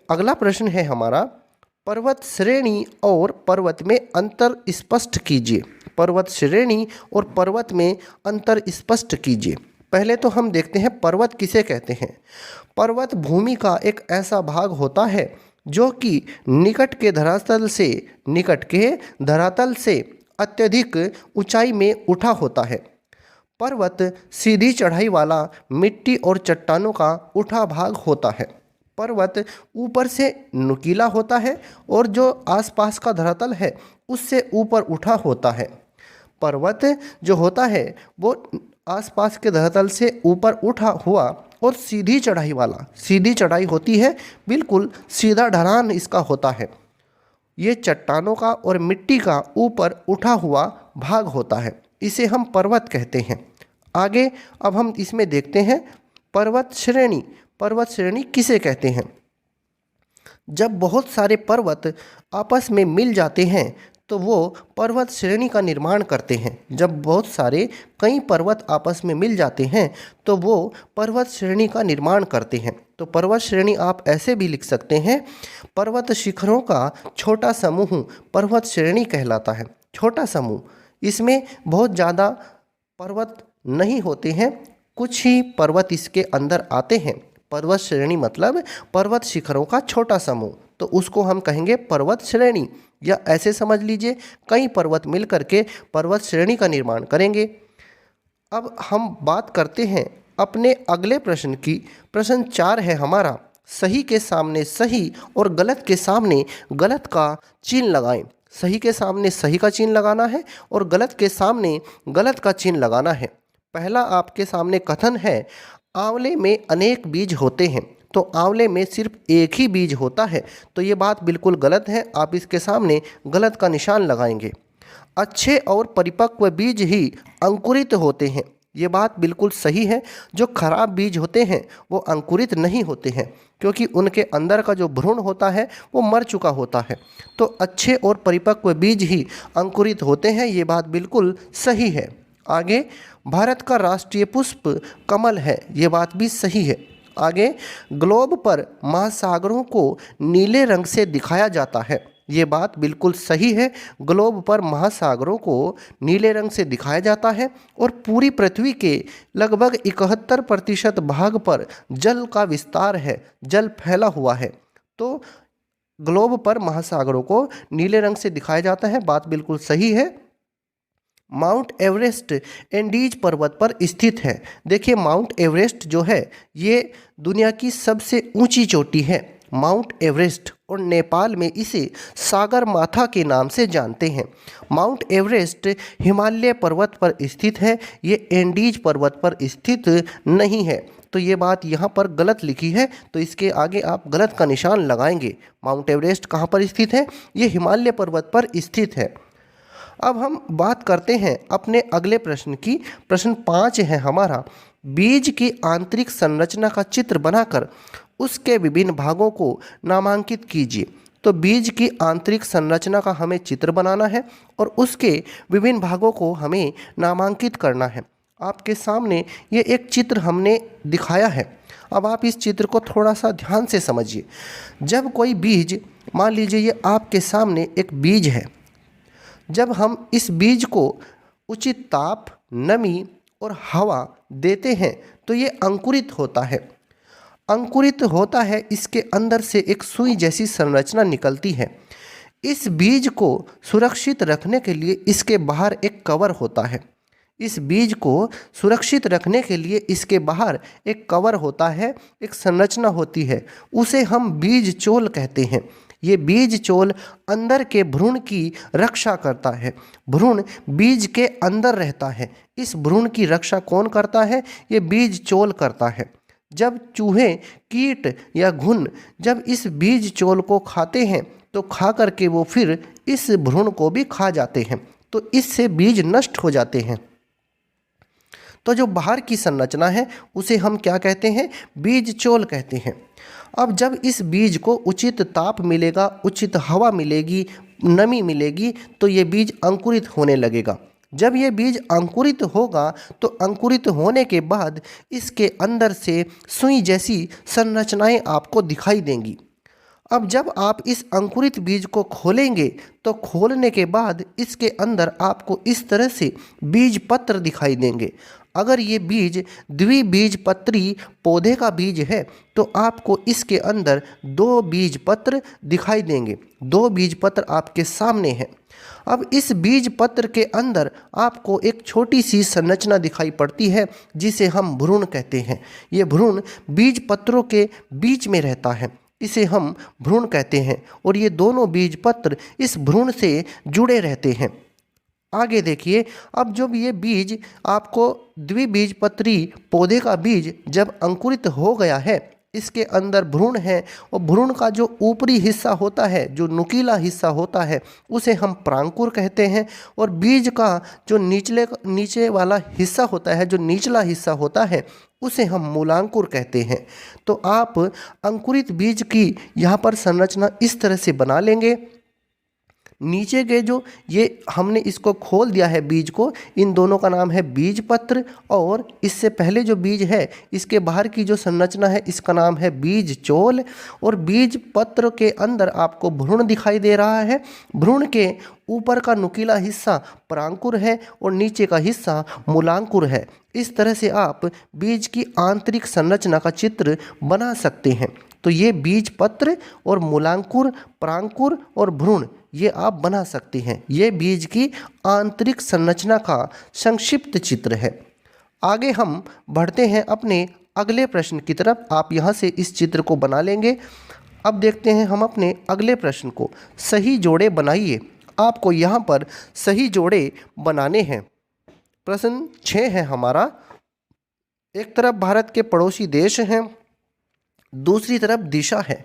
अगला प्रश्न है हमारा, पर्वत श्रेणी और पर्वत में अंतर स्पष्ट कीजिए। पर्वत श्रेणी और पर्वत में अंतर स्पष्ट कीजिए। पहले तो हम देखते हैं पर्वत किसे कहते हैं। पर्वत भूमि का एक ऐसा भाग होता है जो कि निकट के धरातल से अत्यधिक ऊंचाई में उठा होता है। पर्वत सीधी चढ़ाई वाला मिट्टी और चट्टानों का उठा भाग होता है। पर्वत ऊपर से नुकीला होता है और जो आसपास का धरातल है उससे ऊपर उठा होता है। पर्वत जो होता है वो आसपास के धरातल से ऊपर उठा हुआ और सीधी चढ़ाई वाला, सीधी चढ़ाई होती है, बिल्कुल सीधा ढलान इसका होता है। ये चट्टानों का और मिट्टी का ऊपर उठा हुआ भाग होता है, इसे हम पर्वत कहते हैं। आगे अब हम इसमें देखते हैं पर्वत श्रेणी। पर्वत श्रेणी किसे कहते हैं? जब बहुत सारे पर्वत आपस में मिल जाते हैं तो वो पर्वत श्रेणी का निर्माण करते हैं। जब बहुत सारे कई पर्वत आपस में मिल जाते हैं तो वो पर्वत श्रेणी का निर्माण करते हैं। तो पर्वत श्रेणी आप ऐसे भी लिख सकते हैं, पर्वत शिखरों का छोटा समूह पर्वत श्रेणी कहलाता है। छोटा समूह, इसमें बहुत ज़्यादा पर्वत नहीं होते हैं, कुछ ही पर्वत इसके अंदर आते हैं। पर्वत श्रेणी मतलब पर्वत शिखरों का छोटा समूह, तो उसको हम कहेंगे पर्वत श्रेणी। या ऐसे समझ लीजिए कई पर्वत मिलकर के पर्वत श्रेणी का निर्माण करेंगे। अब हम बात करते हैं अपने अगले प्रश्न की। प्रश्न 4 है हमारा, सही के सामने सही और गलत के सामने गलत का चिन्ह लगाएं। सही के सामने सही का चिन्ह लगाना है और गलत के सामने गलत का चिन्ह लगाना है। पहला आपके सामने कथन है, आंवले में अनेक बीज होते हैं। तो आंवले में सिर्फ एक ही बीज होता है, तो ये बात बिल्कुल गलत है। आप इसके सामने गलत का निशान लगाएंगे। अच्छे और परिपक्व बीज ही अंकुरित होते हैं। ये बात बिल्कुल सही है। जो खराब बीज होते हैं वो अंकुरित नहीं होते हैं, क्योंकि उनके अंदर का जो भ्रूण होता है वो मर चुका होता है। तो अच्छे और परिपक्व बीज ही अंकुरित होते हैं, ये बात बिल्कुल सही है। आगे, भारत का राष्ट्रीय पुष्प कमल है, ये बात भी सही है। आगे, ग्लोब पर महासागरों को नीले रंग से दिखाया जाता है, ये बात बिल्कुल सही है। ग्लोब पर महासागरों को नीले रंग से दिखाया जाता है और पूरी पृथ्वी के लगभग 71% भाग पर जल का विस्तार है, जल फैला हुआ है। तो ग्लोब पर महासागरों को नीले रंग से दिखाया जाता है, बात बिल्कुल सही है। माउंट एवरेस्ट एंडीज पर्वत पर स्थित है। देखिए माउंट एवरेस्ट जो है ये दुनिया की सबसे ऊंची चोटी है, माउंट एवरेस्ट, और नेपाल में इसे सागर माथा के नाम से जानते हैं। माउंट एवरेस्ट हिमालय पर्वत पर स्थित है, ये एंडीज पर्वत पर स्थित नहीं है। तो ये बात यहाँ पर गलत लिखी है, तो इसके आगे आप गलत का निशान लगाएंगे। माउंट एवरेस्ट कहाँ पर स्थित है? ये हिमालय पर्वत पर स्थित है। अब हम बात करते हैं अपने अगले प्रश्न की। प्रश्न 5 है हमारा, बीज की आंतरिक संरचना का चित्र बनाकर उसके विभिन्न भागों को नामांकित कीजिए। तो बीज की आंतरिक संरचना का हमें चित्र बनाना है और उसके विभिन्न भागों को हमें नामांकित करना है। आपके सामने ये एक चित्र हमने दिखाया है। अब आप इस चित्र को थोड़ा सा ध्यान से समझिए। जब कोई बीज, मान लीजिए ये आपके सामने एक बीज है, जब हम इस बीज को उचित ताप, नमी और हवा देते हैं तो ये अंकुरित होता है। अंकुरित होता है, इसके अंदर से एक सुई जैसी संरचना निकलती है। इस बीज को सुरक्षित रखने के लिए इसके बाहर एक कवर होता है। इस बीज को सुरक्षित रखने के लिए इसके बाहर एक कवर होता है, एक संरचना होती है, उसे हम बीज चोल कहते हैं। ये बीज चोल अंदर के भ्रूण की रक्षा करता है। भ्रूण बीज के अंदर रहता है। इस भ्रूण की रक्षा कौन करता है? ये बीज चोल करता है। जब चूहे, कीट या घुन जब इस बीज चोल को खाते हैं तो खा करके वो फिर इस भ्रूण को भी खा जाते हैं, तो इससे बीज नष्ट हो जाते हैं। तो जो बाहर की संरचना है उसे हम क्या कहते हैं? बीज चोल कहते हैं। अब जब इस बीज को उचित ताप मिलेगा, उचित हवा मिलेगी, नमी मिलेगी, तो ये बीज अंकुरित होने लगेगा। जब ये बीज अंकुरित होगा तो अंकुरित होने के बाद इसके अंदर से सुई जैसी संरचनाएं आपको दिखाई देंगी। अब जब आप इस अंकुरित बीज को खोलेंगे तो खोलने के बाद इसके अंदर आपको इस तरह से बीज पत्र दिखाई देंगे। अगर ये बीज द्विबीजपत्री पौधे का बीज है तो आपको इसके अंदर 2 बीज पत्र दिखाई देंगे। 2 बीज पत्र आपके सामने हैं। अब इस बीज पत्र के अंदर आपको एक छोटी सी संरचना दिखाई पड़ती है जिसे हम भ्रूण कहते हैं। ये भ्रूण बीज पत्रों के बीच में रहता है, इसे हम भ्रूण कहते हैं और ये दोनों बीज पत्र इस भ्रूण से जुड़े रहते हैं। आगे देखिए, अब जब ये बीज आपको द्विबीजपत्री पौधे का बीज जब अंकुरित हो गया है, इसके अंदर भ्रूण है और भ्रूण का जो ऊपरी हिस्सा होता है, जो नुकीला हिस्सा होता है, उसे हम प्रांकुर कहते हैं और बीज का जो नीचे वाला हिस्सा होता है, जो निचला हिस्सा होता है, उसे हम मूलांकुर कहते हैं। तो आप अंकुरित बीज की यहाँ पर संरचना इस तरह से बना लेंगे। नीचे के जो ये हमने इसको खोल दिया है बीज को, इन दोनों का नाम है बीज पत्र और इससे पहले जो बीज है इसके बाहर की जो संरचना है इसका नाम है बीज चोल। और बीज पत्र के अंदर आपको भ्रूण दिखाई दे रहा है। भ्रूण के ऊपर का नुकीला हिस्सा प्रांकुर है और नीचे का हिस्सा मूलांकुर है। इस तरह से आप बीज की आंतरिक संरचना का चित्र बना सकते हैं। तो ये बीज पत्र और मूलांकुर, प्रांकुर और भ्रूण ये आप बना सकते हैं। ये बीज की आंतरिक संरचना का संक्षिप्त चित्र है। आगे हम बढ़ते हैं अपने अगले प्रश्न की तरफ। आप यहाँ से इस चित्र को बना लेंगे। अब देखते हैं हम अपने अगले प्रश्न को। सही जोड़े बनाइए। आपको यहाँ पर सही जोड़े बनाने हैं। प्रश्न 6 है हमारा। एक तरफ भारत के पड़ोसी देश हैं, दूसरी तरफ दिशा है।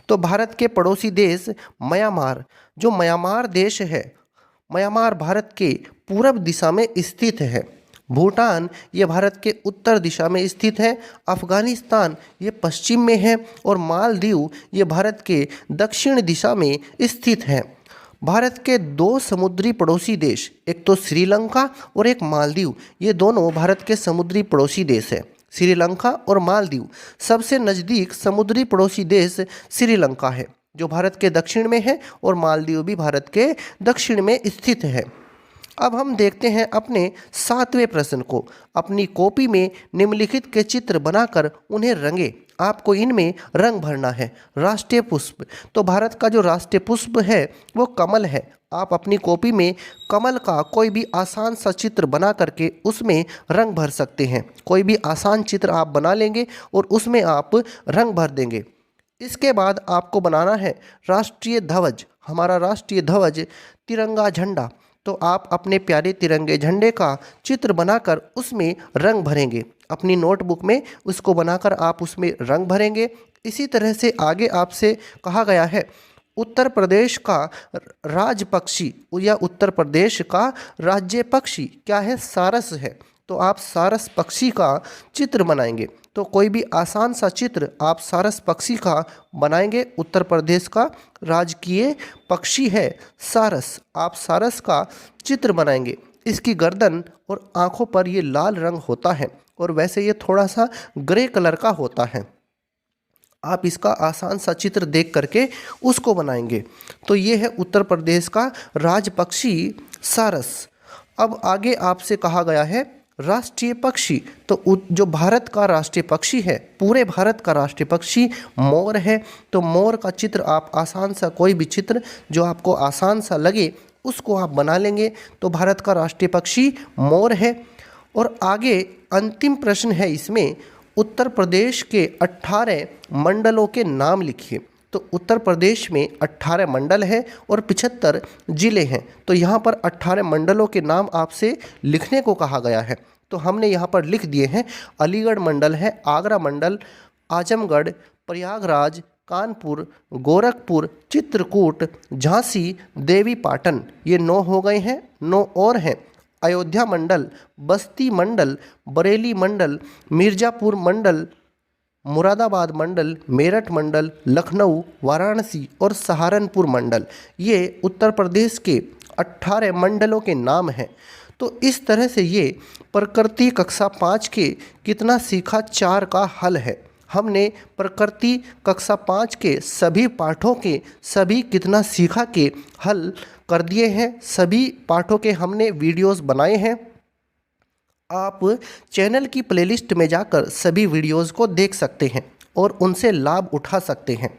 तो भारत के पड़ोसी देश म्यांमार, जो म्यांमार देश है, म्यांमार भारत के पूर्व दिशा में स्थित है। भूटान ये भारत के उत्तर दिशा में स्थित है। अफगानिस्तान ये पश्चिम में है और मालदीव ये भारत के दक्षिण दिशा में स्थित है। भारत के 2 समुद्री पड़ोसी देश, एक तो श्रीलंका और एक मालदीव, ये दोनों भारत के समुद्री पड़ोसी देश है। श्रीलंका और मालदीव, सबसे नज़दीक समुद्री पड़ोसी देश श्रीलंका है जो भारत के दक्षिण में है और मालदीव भी भारत के दक्षिण में स्थित है। अब हम देखते हैं अपने 7वें प्रश्न को। अपनी कॉपी में निम्नलिखित के चित्र बनाकर उन्हें रंगे। आपको इनमें रंग भरना है। राष्ट्रीय पुष्प, तो भारत का जो राष्ट्रीय पुष्प है वो कमल है। आप अपनी कॉपी में कमल का कोई भी आसान सा चित्र बना करके उसमें रंग भर सकते हैं। कोई भी आसान चित्र आप बना लेंगे और उसमें आप रंग भर देंगे। इसके बाद आपको बनाना है राष्ट्रीय ध्वज। हमारा राष्ट्रीय ध्वज तिरंगा झंडा, तो आप अपने प्यारे तिरंगे झंडे का चित्र बनाकर उसमें रंग भरेंगे। अपनी नोटबुक में उसको बनाकर आप उसमें रंग भरेंगे। इसी तरह से आगे आपसे कहा गया है उत्तर प्रदेश का राज पक्षी या उत्तर प्रदेश का राज्य पक्षी क्या है? सारस है। तो आप सारस पक्षी का चित्र बनाएंगे। तो कोई भी आसान सा चित्र आप सारस पक्षी का बनाएंगे। उत्तर प्रदेश का राजकीय पक्षी है सारस। आप सारस का चित्र बनाएंगे। इसकी गर्दन और आँखों पर ये लाल रंग होता है और वैसे ये थोड़ा सा ग्रे कलर का होता है। आप इसका आसान सा चित्र देख करके उसको बनाएंगे। तो ये है उत्तर प्रदेश का राज पक्षी सारस। अब आगे आपसे कहा गया है राष्ट्रीय पक्षी। तो जो भारत का राष्ट्रीय पक्षी है, पूरे भारत का राष्ट्रीय पक्षी मोर है। तो मोर का चित्र आप आसान सा, कोई भी चित्र जो आपको आसान सा लगे उसको आप बना लेंगे। तो भारत का राष्ट्रीय पक्षी मोर है। और आगे अंतिम प्रश्न है इसमें, उत्तर प्रदेश के 18 मंडलों के नाम लिखिए। तो उत्तर प्रदेश में 18 मंडल हैं और 75 ज़िले हैं। तो यहाँ पर 18 मंडलों के नाम आपसे लिखने को कहा गया है। तो हमने यहाँ पर लिख दिए हैं। अलीगढ़ मंडल है, आगरा मंडल, आजमगढ़, प्रयागराज, कानपुर, गोरखपुर, चित्रकूट, झांसी, देवी पाटन, ये 9 हो गए हैं। 9 और हैं। अयोध्या मंडल, बस्ती मंडल, बरेली मंडल, मिर्ज़ापुर मंडल, मुरादाबाद मंडल, मेरठ मंडल, लखनऊ, वाराणसी और सहारनपुर मंडल, ये उत्तर प्रदेश के 18 मंडलों के नाम हैं। तो इस तरह से ये प्रकृति कक्षा 5 के कितना सीखा 4 का हल है। हमने प्रकृति कक्षा 5 के सभी पाठों के सभी कितना सीखा के हल कर दिए हैं। सभी पाठों के हमने वीडियोस बनाए हैं। आप चैनल की प्लेलिस्ट में जाकर सभी वीडियोस को देख सकते हैं और उनसे लाभ उठा सकते हैं।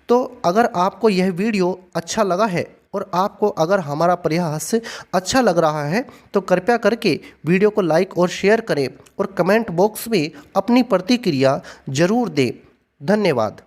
तो अगर आपको यह वीडियो अच्छा लगा है और आपको अगर हमारा प्रयास अच्छा लग रहा है तो कृपया करके वीडियो को लाइक और शेयर करें और कमेंट बॉक्स में अपनी प्रतिक्रिया ज़रूर दें। धन्यवाद।